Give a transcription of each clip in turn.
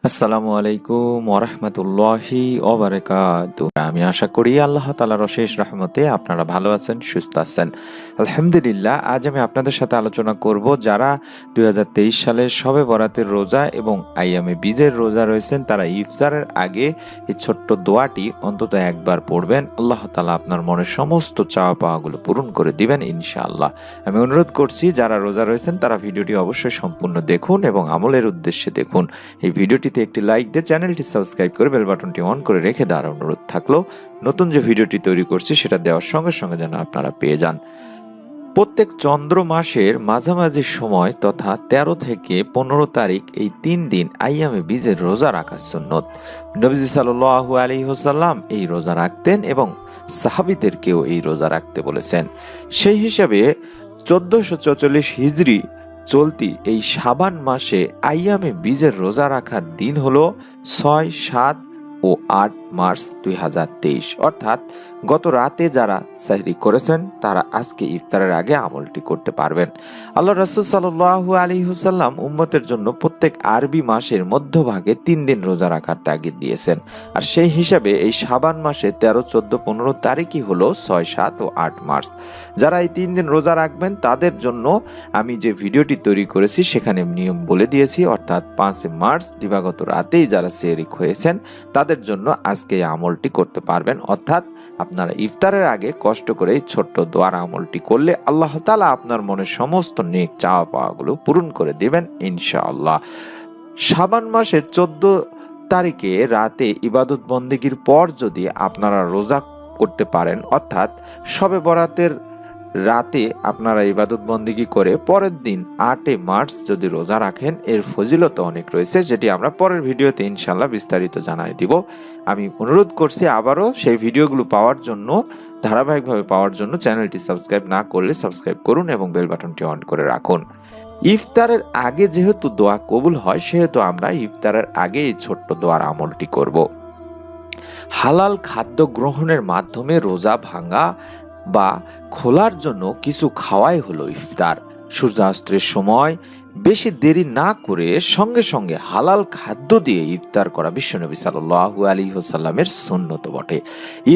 আসসালামু আলাইকুম ওরহমতুল্লাহি ওবারাকাতু। আমি আশা করি আল্লাহ তাআলার অশেষ রহমতে আপনারা ভালো আছেন, সুস্থ আছেন। আলহামদুলিল্লাহ। আজ আমি আপনাদের সাথে আলোচনা করব যারা 2023 সালে শবে বরাতের রোজা এবং আইয়ামে বীজের রোজা রয়েছেন, তারা ইফতারের আগে এই ছোট্ট দোয়াটি অন্তত একবার পড়বেন। আল্লাহ তাআলা আপনার মনের সমস্ত চাওয়া পাওয়াগুলো পূরণ করে দিবেন ইনশাআল্লাহ। আমি অনুরোধ করছি যারা রোজা রয়েছেন তারা ভিডিওটি অবশ্যই সম্পূর্ণ দেখুন এবং আমলের উদ্দেশ্যে দেখুন। এই ভিডিওটিতে একটি লাইক দিয়ে চ্যানেলটি সাবস্ক্রাইব করে বেল বাটনটি অন করে রেখে দেওয়ার অনুরোধ থাকলো। নতুন যে ভিডিওটি তৈরি করছি সেটা দেওয়ার সঙ্গে সঙ্গে যেন আপনারা পেয়ে যান। প্রত্যেক চন্দ্র মাসের মাঝামাঝি সময় তথা 13 থেকে 15 তারিখ এই 3 দিন আইয়ামে বীজের রোজা রাখা সুন্নত। নবীজি সাল্লাল্লাহু আলাইহি ওয়াসাল্লাম এই রোজা রাখতেন এবং সাহাবীদেরকেও এই রোজা রাখতে বলেছেন। সেই হিসাবে 1444 হিজরি চলতি এই শাবান মাসে আইয়ামে বীজের রোজা রাখার দিন হলো 6, 7 ও 8 মার্চ 2023। অর্থাৎ গত রাতে যারা সাহরি করেছেন তারা আজকে ইফতারের আগে আমলটি করতে পারবেন। আল্লাহ রাসূল সাল্লাল্লাহু আলাইহি ওয়াসাল্লাম উম্মতের জন্য প্রত্যেক আরবি মাসের মধ্যভাগে 3 দিন রোজা রাখার তাগিদ দিয়েছেন। আর সেই হিসাবে এই শাবান মাসে 13, 14, 15 তারিখই হলো 6, 7 ও 8 মার্চ। যারা এই 3 দিন রোজা রাখবেন তাদের জন্য আমি যে ভিডিওটি তৈরি করেছি সেখানে নিয়ম বলে দিয়েছি। অর্থাৎ 5 মার্চ দিবাগত রাতেই যারা সেহরি হয়েছেন তাদের জন্য আজকে এই আমলটি করতে পারবেন। অর্থাৎ আপনারা ইফতারের আগে কষ্ট করে এই ছোট্ট দোয়ার আমলটি করলে আল্লাহ তাআলা আপনার মনের সমস্ত নেক চাওয়া পাওয়াগুলো পূরণ করে দিবেন ইনশাআল্লাহ। শাবান মাসের 14 তারিখে রাতে ইবাদত বন্দেগীর পর যদি আপনারা রোজা করতে পারেন, অর্থাৎ শবে বরাতের রাতে আপনারা ইবাদত বন্দেগী করে পরের দিন 8 মার্চ যদি রোজা রাখেন, এর ফজিলত অনেক রয়েছে, যেটি আমরা পরের ভিডিওতে ইনশাআল্লাহ বিস্তারিত জানাই দিব। আমি অনুরোধ করছি আবারও সেই ভিডিওগুলো পাওয়ার জন্য, ধারাবাহিকভাবে পাওয়ার জন্য চ্যানেলটি সাবস্ক্রাইব না করলে সাবস্ক্রাইব করুন এবং বেল বাটনটি অন করে রাখুন। ইফতারের আগে যেহেতু দোয়া কবুল হয় সেহেতু আমরা ইফতারের আগে এই ছোট্ট দোয়ার আমলটি করব। হালাল খাদ্য গ্রহণের মাধ্যমে রোজা ভাঙা বা খোলার জন্য কিছু খাওয়াই হলো ইফতার। সূর্যাস্তের সময় বেশি দেরি না করে সঙ্গে সঙ্গে হালাল খাদ্য দিয়ে ইফতার করা বিশ্বনবী সাল্লাল্লাহু আলাইহি ওয়াসাল্লামের সুন্নত বটে।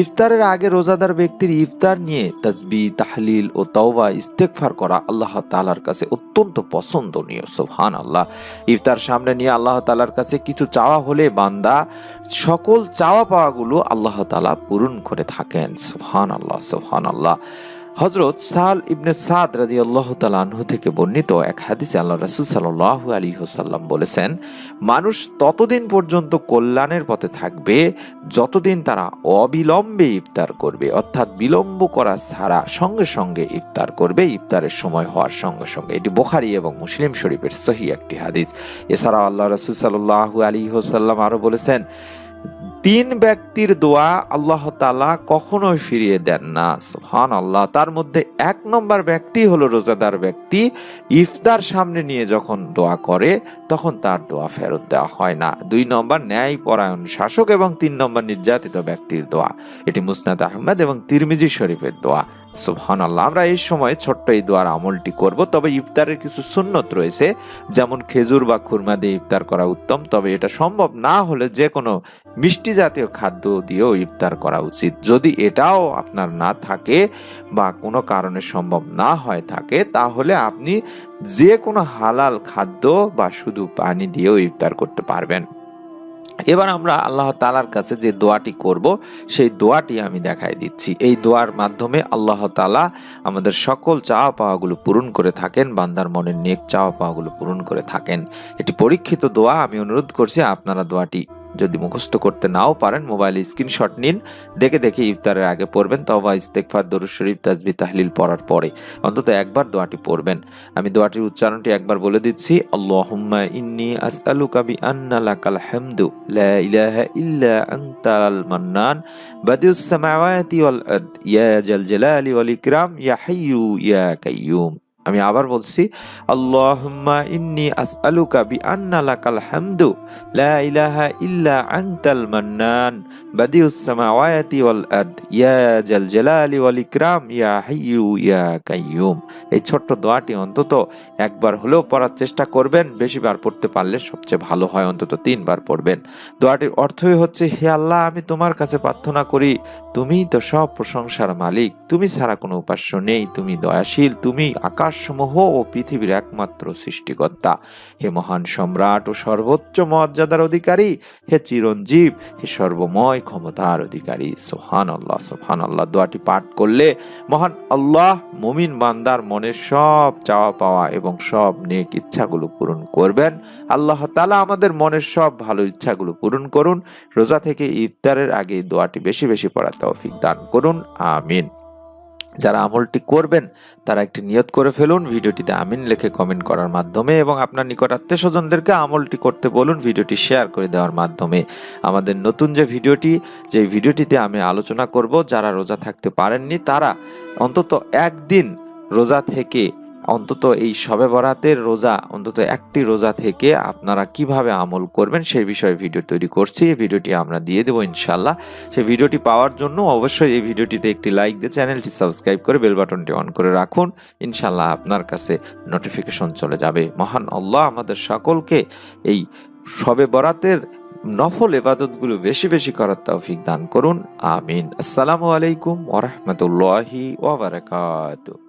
ইফতারের আগে রোজাদার ব্যক্তির ইফতার নিয়ে তাসবিহ, তাহলিল ও তাওবা ইস্তেগফার করা আল্লাহ তাআলার কাছে অত্যন্ত পছন্দনীয়। সুবহানাল্লাহ। ইফতার সামনে নিয়ে আল্লাহ তাআলার কাছে কিছু চাওয়া হলে বান্দা সকল চাওয়া পাওয়াগুলো আল্লাহ তাআলা পূরণ করে থাকেন। সুবহানাল্লাহ, সুবহানাল্লাহ। হযরত সাল ইবনে সাদ রাদিয়াল্লাহু তাআলা আনহু থেকে বর্ণিত এক হাদিসে আল্লাহ রাসূল সাল্লাল্লাহু আলাইহি ওয়াসাল্লাম বলেছেন, মানুষ ততদিন পর্যন্ত কল্যাণের পথে থাকবে যতদিন তারা অবিলম্বে ইফতার করবে। অর্থাৎ বিলম্ব করা ছাড়া সঙ্গে সঙ্গে ইফতার করবে, ইফতারের সময় হওয়ার সঙ্গে সঙ্গে। এটি বুখারী এবং মুসলিম শরীফের সহিহ একটি হাদিস। এছাড়াও আল্লাহ রাসূল সাল্লাল্লাহু আলাইহি ওয়াসাল্লাম আরো বলেছেন, 3 ব্যক্তির দোয়া আল্লাহ তাআলা কখনোই ফিরিয়ে দেন না। সুবহানাল্লাহ। তার মধ্যে 1 নম্বর ব্যক্তি হলো রোজাদার ব্যক্তি। ইফতার সামনে নিয়ে যখন দোয়া করে তখন তার দোয়া ফেরত দেওয়া হয় না। 2 নম্বর ন্যায়পরায়ণ শাসক এবং 3 নম্বর নির্যাতিত ব্যক্তির দোয়া। এটি মুসনাদ আহমদ এবং তিরমিজি শরীফের দোয়া। সুবহানাল্লাহ। আমরা এই সময় ছোট্ট এই দোয়ার আমলটি করব। তবে ইফতারের কিছু সুন্নত রয়েছে, যেমন খেজুর বা খুরমা দিয়ে ইফতার করা উত্তম। তবে এটা সম্ভব না হলে যে কোনো মিষ্টি জাতীয় খাদ্য দিয়েও ইফতার করা উচিত। যদি এটাও আপনার না থাকে বা কোনো কারণে সম্ভব না হয় থাকে, তাহলে আপনি যে কোনো হালাল খাদ্য বা শুধু পানি দিয়েও ইফতার করতে পারবেন। এবার আমরা আল্লাহ তাআলার কাছে যে দোয়াটি করব সেই দোয়াটি আমি দেখাই দিচ্ছি। এই দোয়ার মাধ্যমে আল্লাহ তাআলা আমাদের সকল চাওয়া পাওয়াগুলো পূরণ করে থাকেন, বান্দার মনের নেক চাওয়া পাওয়াগুলো পূরণ করে থাকেন। এটি পরীক্ষিত দোয়া। আমি অনুরোধ করছি আপনারা দোয়াটি যদি মুখস্থ করতে নাও পারেন মোবাইলে স্ক্রিনশট নিন, দেখে দেখে ইফতারের আগে পড়বেন। তাওবা, ইস্তেগফার, দরুদ শরীফ, তাসবিহ, তাহলিল পড়ার পরে অন্তত একবার দোয়াটি পড়বেন। আমি দোয়াটির উচ্চারণটি একবার বলে দিচ্ছি। আল্লাহুম্মা ইন্নী আসআলুকা বিআন্না লাকাল হামদু লা ইলাহা ইল্লা আনতাল মান্নান বাদিউস সামাওয়াতি ওয়াল আরদ ইয়া জাল জালালি ওয়াল ইকরাম ইয়া হাইয়্যু ইয়া কাইয়্যুম। আমি আবার বলছি, আল্লাহুম্মা ইন্নী আসআলুকা বিআন্না লাকাল হামদু লা ইলাহা ইল্লা আনতাল মান্নান বাদিউস সামাওয়াতি ওয়াল আরদ ইয়া জাল জালালি ওয়াল ইকরাম ইয়া হাইয়্যু ইয়া কাইয়্যুম। এই ছোট্ট দোয়াটি অন্তত একবার হলেও পড়ার চেষ্টা করবেন। বেশিবার পড়তে পারলে সবচেয়ে ভালো হয়, অন্তত 3 বার পড়বেন। দোয়াটির অর্থই হচ্ছে, হে আল্লাহ, আমি তোমার কাছে প্রার্থনা করি, তুমিই তো সব প্রশংসার মালিক, তুমি ছাড়া কোনো উপাস্য নেই, তুমি দয়াশীল, তুমি আকাশসমূহ ও পৃথিবীর একমাত্র সৃষ্টিকর্তা। হে মহান সম্রাট ও সর্বোচ্চ মর্যাদার অধিকারী, হে চিরঞ্জীব, হে সর্বময় ক্ষমতার অধিকারী। সুবহানাল্লাহ, সুবহানাল্লাহ। দোয়াটি পাঠ করলে মহান আল্লাহ মুমিন বান্দার মনের সব চাওয়া পাওয়া এবং সব নেক ইচ্ছাগুলো পূরণ করবেন। আল্লাহ তাআলা আমাদের মনের সব ভালো ইচ্ছাগুলো পূরণ করুন। রোজা থেকে ইফতারের আগে এই দোয়াটি বেশি বেশি পড়ার তৌফিক দান করুন, আমিন। যারা আমলটি করবেন তারা একটি নিয়ত করে ফেলুন ভিডিওটিতে আমিন লিখে কমেন্ট করার মাধ্যমে, এবং আপনার নিকট আত্মীয় স্বজনদেরকে আমলটি করতে বলুন ভিডিওটি শেয়ার করে দেওয়ার মাধ্যমে। আমাদের নতুন যে ভিডিওটিতে আমি আলোচনা করব, যারা রোজা থাকতে পারেননি তারা অন্তত একদিন রোজা থেকে, অন্তত এই শবে বরাতের রোজা, অন্তত একটি রোজা থেকে আপনারা কিভাবে আমল করবেন সেই বিষয়ে ভিডিও তৈরি করছি। এই ভিডিওটি আমরা দিয়ে দেবো ইনশাল্লাহ। সেই ভিডিওটি পাওয়ার জন্য অবশ্যই এই ভিডিওটিতে একটি লাইক দিয়ে চ্যানেলটি সাবস্ক্রাইব করে বেল বাটনটি অন করে রাখুন। ইনশাল্লাহ আপনার কাছে নোটিফিকেশন চলে যাবে। মহান আল্লাহ আমাদের সকলকে এই শবে বরাতের নফল ইবাদতগুলো বেশি বেশি করার তৌফিক দান করুন, আমিন। আসসালামু আলাইকুম ওয়া রাহমাতুল্লাহি ওয়া বারাকাতুহু।